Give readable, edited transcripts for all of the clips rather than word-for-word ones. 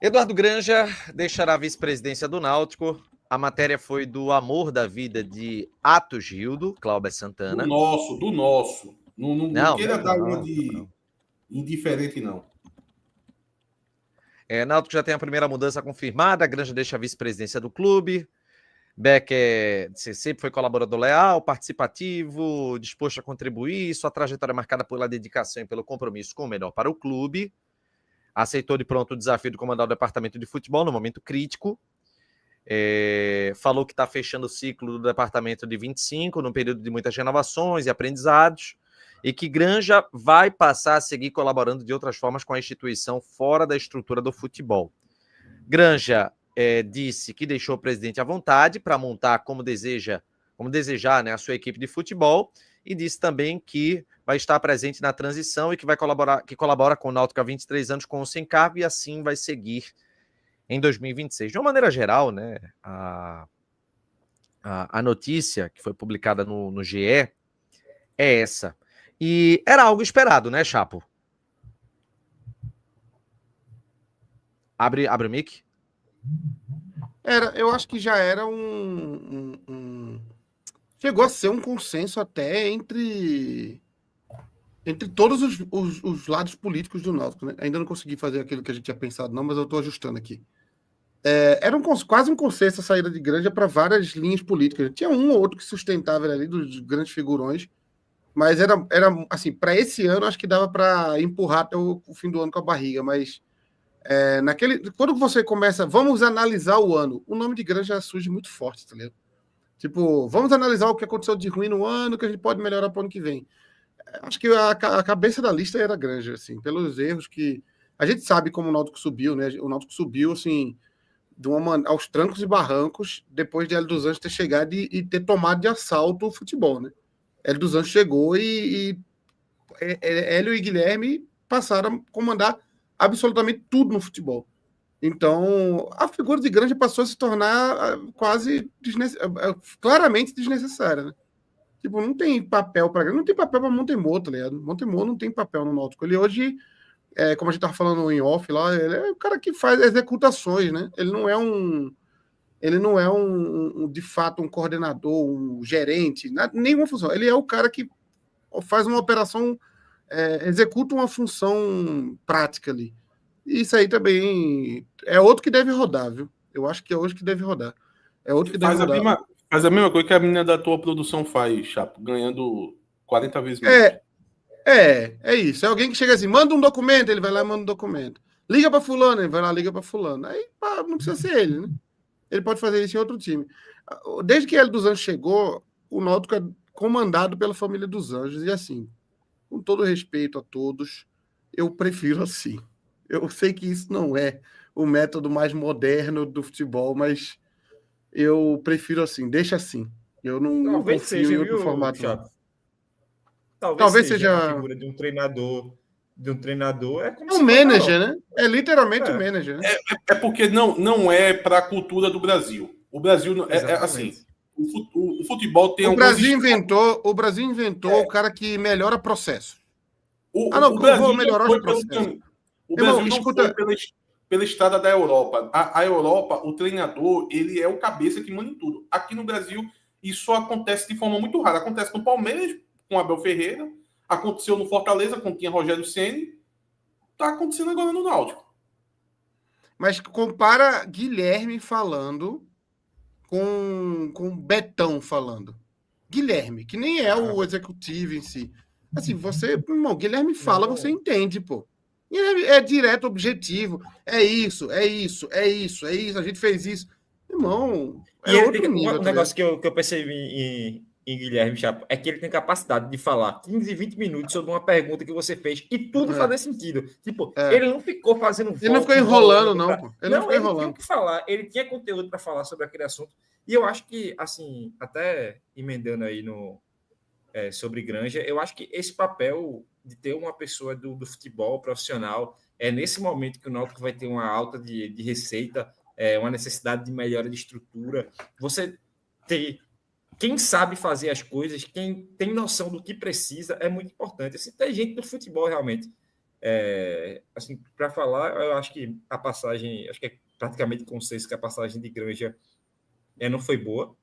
Eduardo Granja deixará a vice-presidência do Náutico. A matéria foi do Amor da Vida de Atos Gildo, Cláudio Do Santana. nosso, do nosso. Não Não, queira meu dar uma não. de indiferente, não. Náutico já tem a primeira mudança confirmada. Granja deixa a vice-presidência do clube. Becker sempre foi colaborador leal, participativo, disposto a contribuir. Sua trajetória é marcada pela dedicação e pelo compromisso com o melhor para o clube. Aceitou de pronto o desafio de comandar o departamento de futebol no momento crítico. Falou que está fechando o ciclo do departamento de 25, num período de muitas renovações e aprendizados, e que Granja vai passar a seguir colaborando de outras formas com a instituição fora da estrutura do futebol. Granja disse que deixou o presidente à vontade para montar como desejar, né, a sua equipe de futebol, e disse também que vai estar presente na transição e que colabora com o Náutico há 23 anos com o sem cargo e assim vai seguir em 2026. De uma maneira geral, né, a notícia que foi publicada no GE é essa. E era algo esperado, né, Chapo? Abre o mic. Eu acho que já era chegou a ser um consenso até entre todos os lados políticos do Náutico, né? Ainda não consegui fazer aquilo que a gente tinha pensado, não, mas eu estou ajustando aqui. Era quase um consenso a saída de Granja para várias linhas políticas. Tinha um ou outro que sustentava ele ali, dos grandes figurões, mas era assim, para esse ano, acho que dava para empurrar até o fim do ano com a barriga, mas quando você começa, vamos analisar o ano, o nome de Granja surge muito forte, tá ligado? Tipo, vamos analisar o que aconteceu de ruim no ano, que a gente pode melhorar para o ano que vem. Acho que a cabeça da lista era Granja, assim, pelos erros que a gente sabe como o Náutico subiu, né? O Náutico subiu, assim, aos trancos e barrancos, depois de Hélio dos Anjos ter chegado e ter tomado de assalto o futebol, né? Hélio dos Anjos chegou e Hélio e Guilherme passaram a comandar absolutamente tudo no futebol. Então, a figura de Granja passou a se tornar claramente desnecessária, né? Tipo, não tem papel para não tem papel para Montemor, tá ligado? Montemor não tem papel no Náutico. Ele hoje, como a gente tava falando em off lá, ele é o cara que faz executações, né? Ele não é de fato um coordenador, um gerente, nenhuma função. Ele é o cara que faz uma operação, executa uma função prática ali. E isso aí também é outro que deve rodar, viu? Eu acho que é hoje que deve rodar. É outro que deve rodar. Faz a mesma coisa que a menina da tua produção faz, Chapo, ganhando 40 vezes menos. É isso. É alguém que chega assim, manda um documento, ele vai lá e manda um documento. Liga para fulano, ele vai lá, liga para fulano. Aí não precisa ser ele, né? Ele pode fazer isso em outro time. Desde que ele dos Anjos chegou, o Náutico é comandado pela família dos Anjos. E assim, com todo respeito a todos, eu prefiro assim. Eu sei que isso não é o método mais moderno do futebol, mas eu prefiro assim, deixa assim. Eu não confio em outro formato. Chato? Talvez seja a figura de um treinador. É como um manager, né? É literalmente um manager. Né? É porque não é para a cultura do Brasil. O Brasil é assim. O futebol tem o Brasil inventou o cara que melhora processo. O Brasil vou melhorar os processos. O Brasil não foi pela estrada da Europa. A Europa, o treinador, ele é o cabeça que manda em tudo. Aqui no Brasil, isso acontece de forma muito rara. Acontece no Palmeiras, com Abel Ferreira. Aconteceu no Fortaleza, com tinha Rogério Ceni. Tá acontecendo agora no Náutico. Mas compara Guilherme falando com Betão falando. Guilherme, que nem é o executivo em si. Assim, irmão, Guilherme fala, você entende, pô. Guilherme é direto, objetivo. É isso, a gente fez isso. Irmão, outro nível. Um negócio que eu percebi em Guilherme Chapo é que ele tem capacidade de falar 15, 20 minutos sobre uma pergunta que você fez e tudo fazer sentido. Tipo, ele não ficou fazendo volta. Ele não ficou enrolando, não. Pô. Ele não ficou enrolando. Tinha o que falar, ele tinha conteúdo para falar sobre aquele assunto. E eu acho que, assim, até emendando aí sobre Granja, eu acho que esse papel de ter uma pessoa do futebol profissional é nesse momento que o Náutico vai ter uma alta de receita, uma necessidade de melhora de estrutura. Você ter quem sabe fazer as coisas, quem tem noção do que precisa, é muito importante. Assim, tem gente do futebol, realmente, Assim, para falar, eu acho que a passagem, acho que é praticamente consenso que a passagem de Granja não foi boa.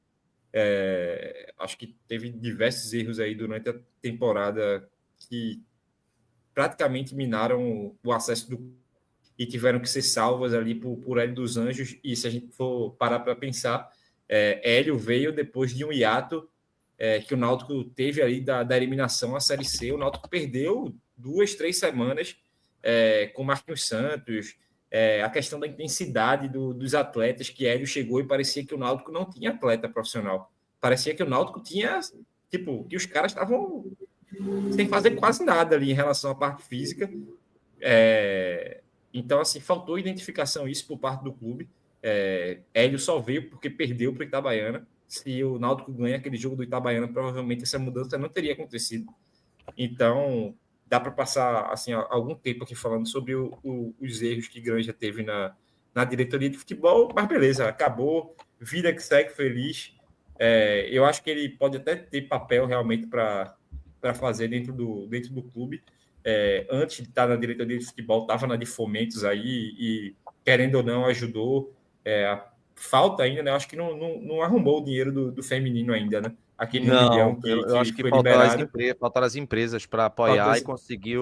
Acho que teve diversos erros aí durante a temporada que praticamente minaram o acesso e tiveram que ser salvas ali por Hélio dos Anjos. E se a gente for parar para pensar, Hélio veio depois de um hiato que o Náutico teve ali da eliminação à Série C. O Náutico perdeu 2-3 semanas com Marquinhos Santos, a questão da intensidade dos atletas, que Hélio chegou e parecia que o Náutico não tinha atleta profissional. Parecia que o Náutico tinha, tipo, que os caras estavam sem fazer quase nada ali em relação à parte física. Então, assim, faltou identificação isso por parte do clube. Hélio só veio porque perdeu para o Itabaiana. Se o Náutico ganha aquele jogo do Itabaiana, provavelmente essa mudança não teria acontecido. Então, dá para passar assim, algum tempo aqui falando sobre os erros que Granja teve na diretoria de futebol, mas beleza, acabou, vida que segue, feliz. Eu acho que ele pode até ter papel realmente para fazer dentro do clube. Antes de estar na diretoria de futebol, estava na de fomentos aí e, querendo ou não, ajudou. Falta ainda, né? Acho que não arrumou o dinheiro do feminino ainda, né? Aquele Não, milhão eu acho que foi faltaram as empresas para apoiar e conseguir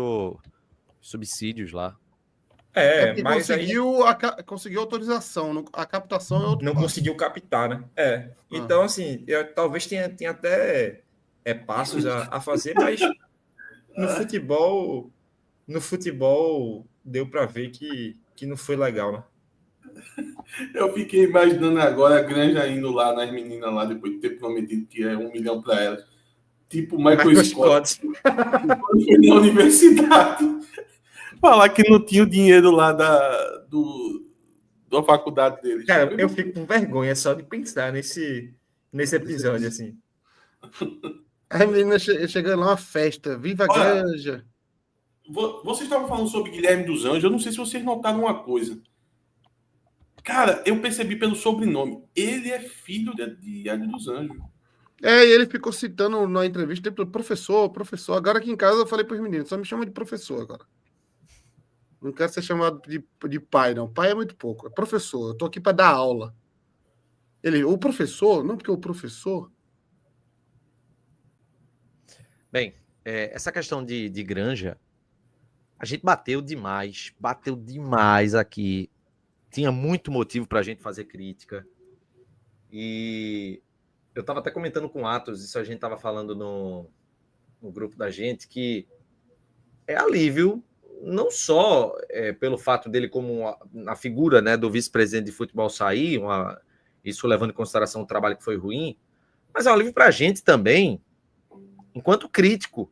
subsídios lá. Porque mas conseguiu autorização, a captação é outro não passo. conseguiu captar, né? Então, assim, talvez tenha até passos a fazer, mas no futebol deu para ver que não foi legal, né? Eu fiquei imaginando agora a Granja indo lá nas meninas lá, depois de ter prometido que é 1 milhão para elas. Tipo Michael Scott. Quando foi na universidade. Falar que não tinha o dinheiro lá da faculdade deles. Cara, eu fico com vergonha só de pensar nesse episódio, assim. A menina chegando lá, uma festa. Viva a Granja! Vocês estavam falando sobre Guilherme dos Anjos. Eu não sei se vocês notaram uma coisa. Cara, eu percebi pelo sobrenome. Ele é filho de Hélio dos Anjos. E ele ficou citando na entrevista, professor. Agora aqui em casa eu falei para os meninos, só me chama de professor agora. Não quero ser chamado de pai, não. Pai é muito pouco. É professor. Eu tô aqui para dar aula. Ele, o professor? Não, porque o professor... Bem, essa questão de Granja, a gente bateu demais aqui. Tinha muito motivo para a gente fazer crítica. E eu estava até comentando com o Atos, isso a gente estava falando no grupo da gente, que é alívio, não só pelo fato dele como a figura, né, do vice-presidente de futebol sair, isso levando em consideração o trabalho que foi ruim, mas é um alívio para a gente também, enquanto crítico.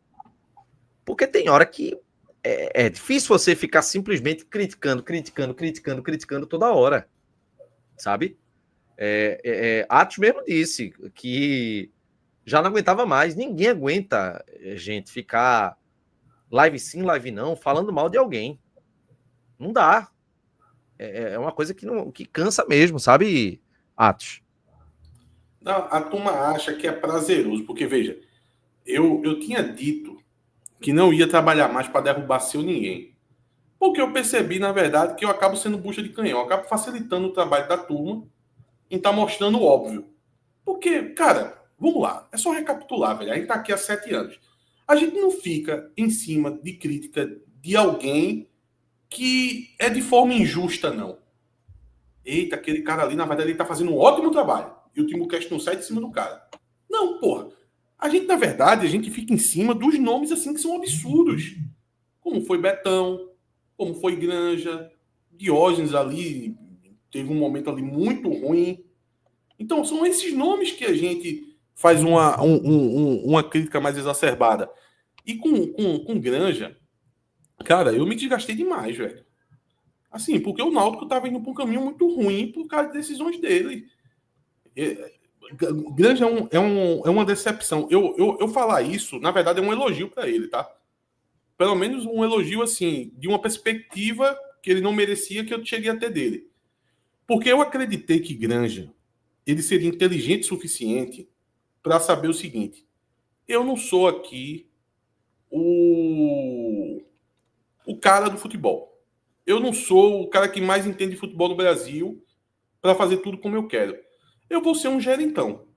Porque tem hora que é difícil você ficar simplesmente criticando toda hora, sabe? Atos mesmo disse que já não aguentava mais. Ninguém aguenta, gente, ficar live sim, live não, falando mal de alguém. Não dá. É uma coisa que cansa mesmo, sabe, Atos? Não, a turma acha que é prazeroso, porque, veja, eu tinha dito que não ia trabalhar mais para derrubar seu ninguém. Porque eu percebi, na verdade, que eu acabo sendo bucha de canhão, eu acabo facilitando o trabalho da turma em estar mostrando o óbvio. Porque, cara, vamos lá, é só recapitular, velho. A gente tá aqui há 7 anos. A gente não fica em cima de crítica de alguém que é de forma injusta, não. Eita, aquele cara ali, na verdade, ele tá fazendo um ótimo trabalho. E o Timocast não sai de cima do cara. Não, porra. A gente, na verdade, a gente fica em cima dos nomes assim que são absurdos. Como foi Betão, como foi Granja, Diógenes ali, teve um momento ali muito ruim. Então, são esses nomes que a gente faz uma crítica mais exacerbada. E com Granja, cara, eu me desgastei demais, velho. Assim, porque o Náutico estava indo para um caminho muito ruim por causa de decisões dele. Granja é uma decepção. Eu falar isso, na verdade, é um elogio para ele, tá? Pelo menos um elogio, assim, de uma perspectiva que ele não merecia que eu cheguei até dele. Porque eu acreditei que Granja ele seria inteligente o suficiente para saber o seguinte: eu não sou aqui o o cara do futebol. Eu não sou o cara que mais entende de futebol no Brasil para fazer tudo como eu quero. Eu vou ser um gerentão.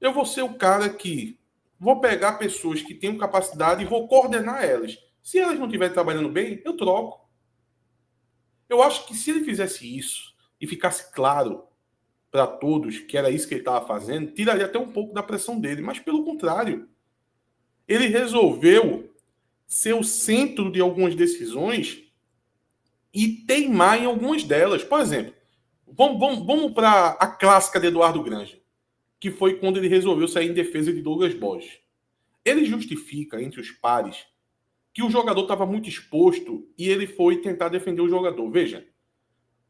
Eu vou ser o cara que vou pegar pessoas que tenham capacidade e vou coordenar elas. Se elas não estiverem trabalhando bem, eu troco. Eu acho que se ele fizesse isso e ficasse claro para todos que era isso que ele estava fazendo, tiraria até um pouco da pressão dele. Mas, pelo contrário, ele resolveu ser o centro de algumas decisões e teimar em algumas delas. Por exemplo, vamos para a clássica de Eduardo Granja, que foi quando ele resolveu sair em defesa de Douglas Borges. Ele justifica, entre os pares, que o jogador estava muito exposto e ele foi tentar defender o jogador. Veja,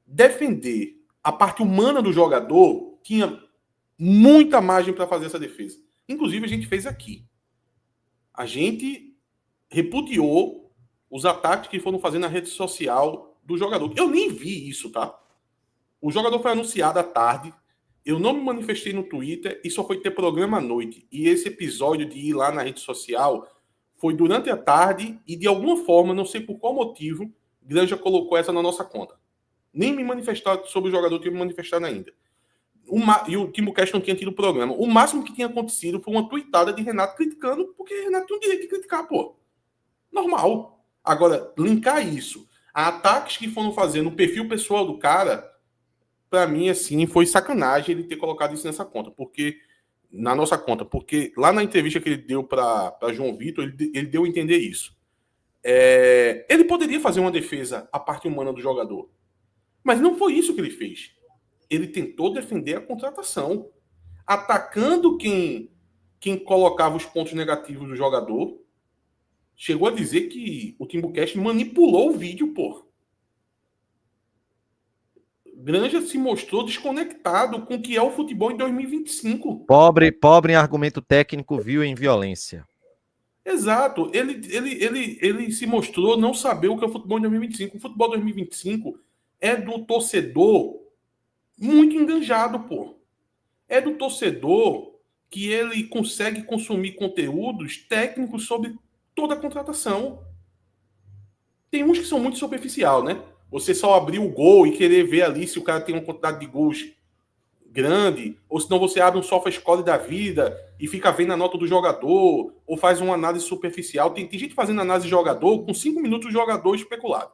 defender a parte humana do jogador tinha muita margem para fazer essa defesa. Inclusive, a gente fez aqui. A gente repudiou os ataques que foram fazendo na rede social do jogador. Eu nem vi isso, tá? O jogador foi anunciado à tarde. Eu não me manifestei no Twitter e só foi ter programa à noite. E esse episódio de ir lá na rede social foi durante a tarde e, de alguma forma, não sei por qual motivo, Granja colocou essa na nossa conta. Nem me manifestar sobre o jogador, tinha me manifestado ainda. E o TimbuCast não tinha tido programa. O máximo que tinha acontecido foi uma tweetada de Renato criticando, porque Renato tem o direito de criticar, pô. Normal. Agora, linkar isso a ataques que foram fazer no perfil pessoal do cara, para mim, assim, foi sacanagem ele ter colocado isso nessa conta, na nossa conta, porque lá na entrevista que ele deu para João Vitor, ele deu a entender isso. Ele poderia fazer uma defesa à parte humana do jogador, mas não foi isso que ele fez. Ele tentou defender a contratação, atacando quem colocava os pontos negativos do jogador. Chegou a dizer que o TimbuCast manipulou o vídeo, pô. Granja se mostrou desconectado com o que é o futebol em 2025. Pobre em argumento técnico, vil em violência. Exato. Ele se mostrou não saber o que é o futebol em 2025. O futebol 2025 é do torcedor muito enganjado, pô. É do torcedor que ele consegue consumir conteúdos técnicos sobre toda a contratação. Tem uns que são muito superficial, né? Você só abrir o gol e querer ver ali se o cara tem uma quantidade de gols grande, ou senão você abre um SofaScore da vida e fica vendo a nota do jogador, ou faz uma análise superficial. Tem gente fazendo análise de jogador com 5 minutos o jogador especulado.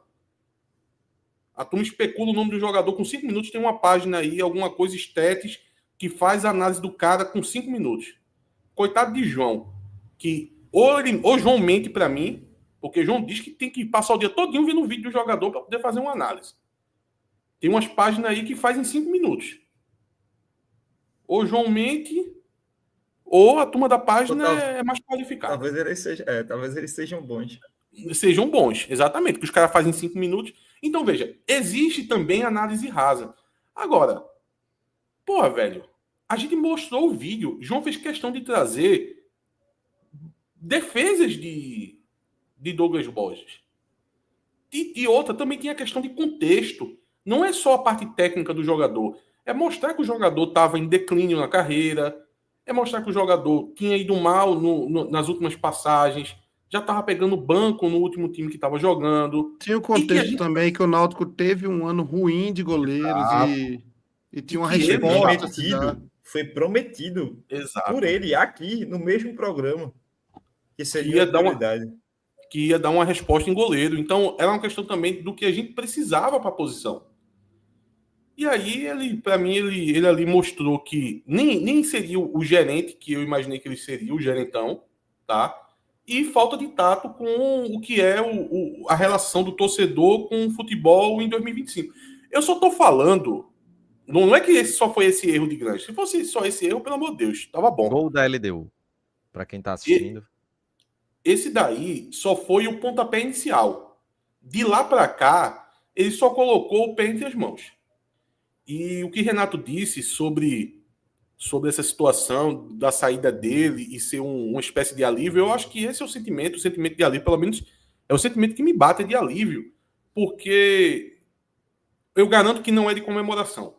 A turma especula o nome do jogador com 5 minutos, tem uma página aí, alguma coisa estética, que faz a análise do cara com 5 minutos. Coitado de João, que ou João mente para mim, porque João diz que tem que passar o dia todinho vendo um vídeo do jogador para poder fazer uma análise. Tem umas páginas aí que fazem 5 minutos. Ou João mente, ou a turma da página é mais qualificada. Talvez eles sejam bons. Sejam bons, exatamente, que os caras fazem 5 minutos. Então, veja, existe também análise rasa. Agora, porra, velho, a gente mostrou o vídeo. João fez questão de trazer defesas de Douglas Borges. E outra, também tinha a questão de contexto. Não é só a parte técnica do jogador. É mostrar que o jogador estava em declínio na carreira. É mostrar que o jogador tinha ido mal nas últimas passagens. Já estava pegando banco no último time que estava jogando. Tinha o contexto também que o Náutico teve um ano ruim de goleiros e tinha uma resposta. Foi prometido por ele aqui no mesmo programa. Que seria que ia dar uma resposta em goleiro. Então, era uma questão também do que a gente precisava para a posição. E aí, para mim, ele ali mostrou que nem seria o gerente que eu imaginei que ele seria, o gerentão, tá? E falta de tato com o que é a relação do torcedor com o futebol em 2025. Eu só tô falando, não é que só foi esse erro de Granja. Se fosse só esse erro, pelo amor de Deus, tava bom. Gol da LDU, para quem tá assistindo. Esse daí só foi o pontapé inicial. De lá para cá, ele só colocou o pé entre as mãos. E o que Renato disse sobre essa situação da saída dele e ser uma espécie de alívio, eu acho que esse é o sentimento de alívio, pelo menos é o sentimento que me bate de alívio, porque eu garanto que não é de comemoração.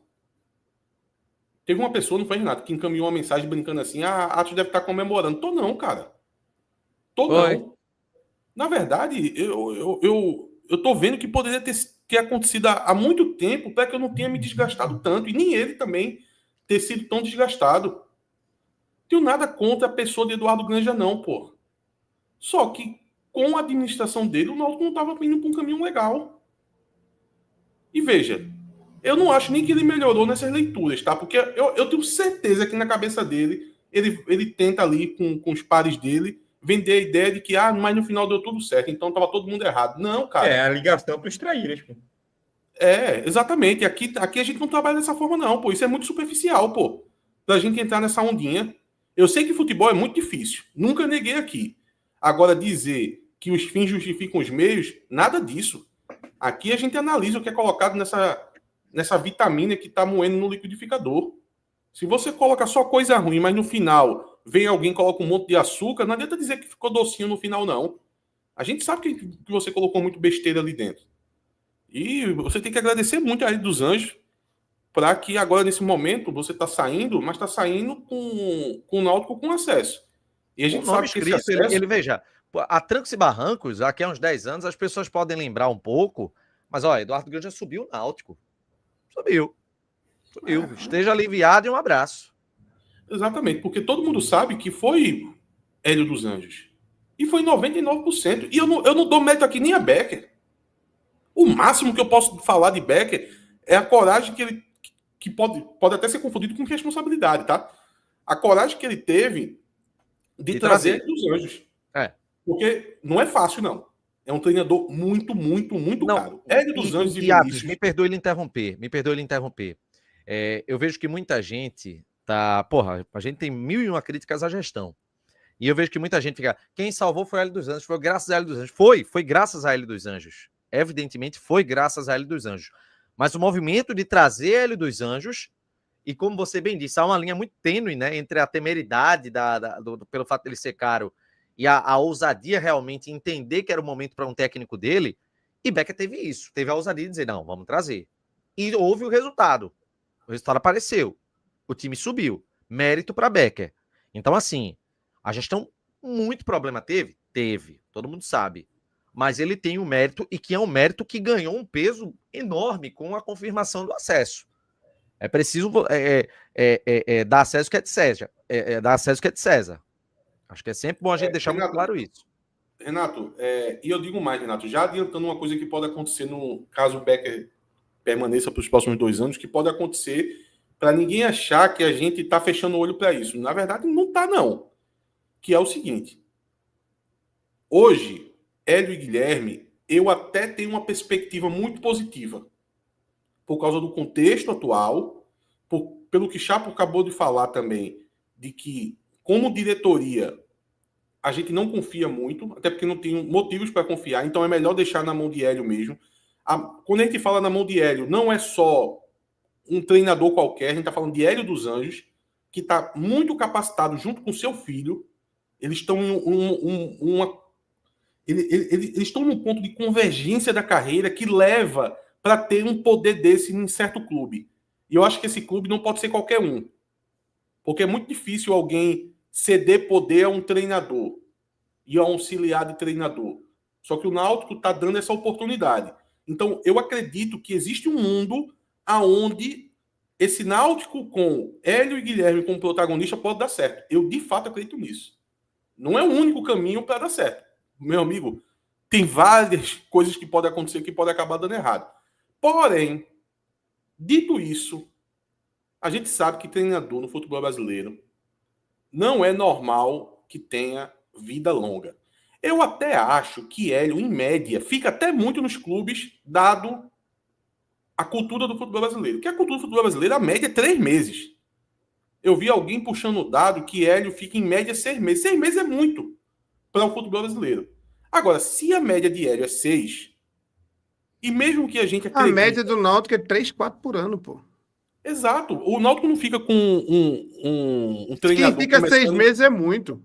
Teve uma pessoa, não foi Renato, que encaminhou uma mensagem brincando assim, Atos deve estar comemorando. Tô não, cara. Tô não. Na verdade, eu tô vendo que poderia ter acontecido há muito tempo para que eu não tenha me desgastado tanto. E nem ele também ter sido tão desgastado. Tenho nada contra a pessoa de Eduardo Granja, não, pô. Só que com a administração dele, o Náutico não estava indo para um caminho legal. E veja, eu não acho nem que ele melhorou nessas leituras, tá? Porque eu tenho certeza que na cabeça dele, ele tenta ali com os pares dele vender a ideia de que, mas no final deu tudo certo, então tava todo mundo errado. Não, cara. É a ligação para os traíras, pô. Exatamente. Aqui a gente não trabalha dessa forma, não, pô. Isso é muito superficial, pô. Da gente entrar nessa ondinha. Eu sei que futebol é muito difícil. Nunca neguei aqui. Agora, dizer que os fins justificam os meios, nada disso. Aqui a gente analisa o que é colocado nessa vitamina que está moendo no liquidificador. Se você coloca só coisa ruim, mas no final vem alguém e coloca um monte de açúcar, não adianta dizer que ficou docinho no final, não. A gente sabe que você colocou muito besteira ali dentro. E você tem que agradecer muito a Ilha dos Anjos para que agora, nesse momento, você está saindo, mas está saindo com o Náutico com acesso. E a gente sabe que esse acesso... ele veja, a trancos e barrancos, aqui há uns 10 anos, as pessoas podem lembrar um pouco, mas, ó, Eduardo Granja subiu o Náutico. Subiu. Esteja aliviado e um abraço. Exatamente, porque todo mundo sabe que foi Hélio dos Anjos. E foi 99%. E eu não dou mérito aqui nem a Becker. O máximo que eu posso falar de Becker é a coragem que ele... que pode até ser confundido com responsabilidade, tá? A coragem que ele teve de trazer Hélio dos Anjos. Porque não é fácil, não. É um treinador muito, muito, muito caro. Hélio dos Anjos e Vinícius... Me perdoe ele interromper. Eu vejo que muita gente tá... Porra, a gente tem 1001 críticas à gestão. E eu vejo que muita gente fica... Quem salvou foi Hélio dos Anjos. Foi graças a Hélio dos Anjos. Foi graças a Hélio dos Anjos. Evidentemente, foi graças a Hélio dos Anjos. Mas o movimento de trazer Hélio dos Anjos... E como você bem disse, há uma linha muito tênue, né, entre a temeridade pelo fato dele ser caro e a ousadia realmente entender que era o momento para um técnico dele. E Becker teve isso. Teve a ousadia de dizer, não, vamos trazer. E houve o resultado. O resultado apareceu. O time subiu. Mérito para Becker. Então, assim, a gestão muito problema teve? Teve. Todo mundo sabe. Mas ele tem um mérito e que é um mérito que ganhou um peso enorme com a confirmação do acesso. É preciso dar acesso que é de César. Dar acesso que é de César. Acho que é sempre bom a gente deixar muito claro isso. Renato, e eu digo mais, Renato, já adiantando uma coisa que pode acontecer no caso o Becker permaneça para os próximos 2 anos, que pode acontecer para ninguém achar que a gente está fechando o olho para isso. Na verdade, não está, não. Que é o seguinte. Hoje, Hélio e Guilherme, eu até tenho uma perspectiva muito positiva. Por causa do contexto atual, pelo que Chapo acabou de falar também, de que, como diretoria, a gente não confia muito, até porque não tem motivos para confiar, então é melhor deixar na mão de Hélio mesmo. Quando a gente fala na mão de Hélio, não é só um treinador qualquer, a gente está falando de Hélio dos Anjos, que está muito capacitado junto com seu filho. Eles estão eles estão num ponto de convergência da carreira que leva para ter um poder desse em certo clube. E eu acho que esse clube não pode ser qualquer um. Porque é muito difícil alguém ceder poder a um treinador e a um auxiliar de treinador. Só que o Náutico está dando essa oportunidade. Então, eu acredito que existe um mundo onde esse Náutico com Hélio e Guilherme como protagonista pode dar certo. Eu, de fato, acredito nisso. Não é o único caminho para dar certo. Meu amigo, tem várias coisas que podem acontecer que podem acabar dando errado. Porém, dito isso, a gente sabe que treinador no futebol brasileiro não é normal que tenha vida longa. Eu até acho que Hélio, em média, fica até muito nos clubes, dado a cultura do futebol brasileiro. Que a cultura do futebol brasileiro, a média é 3 meses. Eu vi alguém puxando o dado que Hélio fica em média 6 meses. 6 meses é muito para o futebol brasileiro. Agora, se a média de Hélio é 6, e mesmo que a gente acredite... A média do Náutico é 3, 4 por ano, pô. Exato. O Náutico não fica com um treinador... Quem fica 6 meses é muito.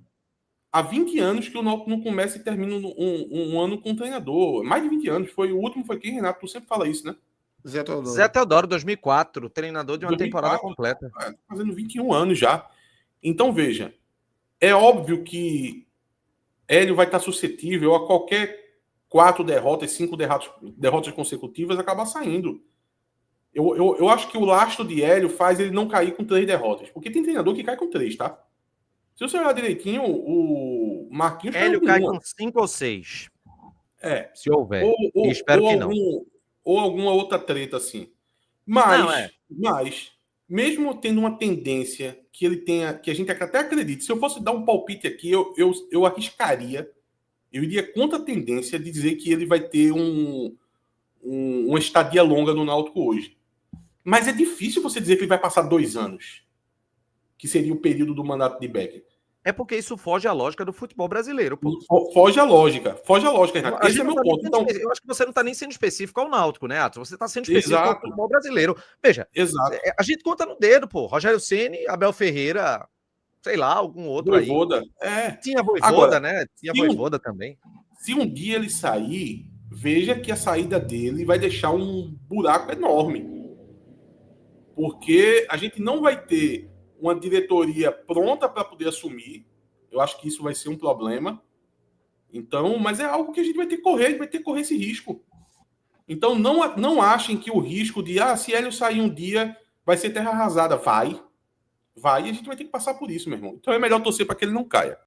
Há 20 anos que o Náutico não começa e termina um ano com um treinador. Mais de 20 anos. O último foi quem, Renato? Tu sempre fala isso, né? Zé Teodoro, 2004. Treinador de uma 2004, temporada completa. Fazendo 21 anos já. Então, veja. É óbvio que Hélio vai estar suscetível a qualquer 4 derrotas, 5 derrotas consecutivas acabar saindo. Eu acho que o lastro de Hélio faz ele não cair com 3 derrotas. Porque tem treinador que cai com 3, tá? Se você olhar direitinho, o Marquinhos Hélio cai com 5 ou 6. Se houver. Espero que não. Ou alguma outra treta assim. Mas, mesmo tendo uma tendência que ele tenha, que a gente até acredite, se eu fosse dar um palpite aqui, eu arriscaria, eu iria contra a tendência de dizer que ele vai ter uma estadia longa no Náutico hoje. Mas é difícil você dizer que ele vai passar 2 anos, que seria o período do mandato de Becker. É porque isso foge à lógica do futebol brasileiro, pô. Foge à lógica, Renato. Esse é meu ponto. Então, eu acho que você não está nem sendo específico ao Náutico, né, Atos? Você está sendo específico ao futebol brasileiro. Veja, a gente conta no dedo, pô. Rogério Ceni, Abel Ferreira, sei lá, algum outro Voivoda. aí. Tinha Voivoda, agora, né? Tinha Voivoda também. Se um dia ele sair, veja que a saída dele vai deixar um buraco enorme. Porque a gente não vai ter uma diretoria pronta para poder assumir. Eu acho que isso vai ser um problema. Então, mas é algo que a gente vai ter que correr, esse risco. Então, não achem que o risco de, se Hélio sair um dia, vai ser terra arrasada. Vai, e a gente vai ter que passar por isso, meu irmão. Então é melhor torcer para que ele não caia.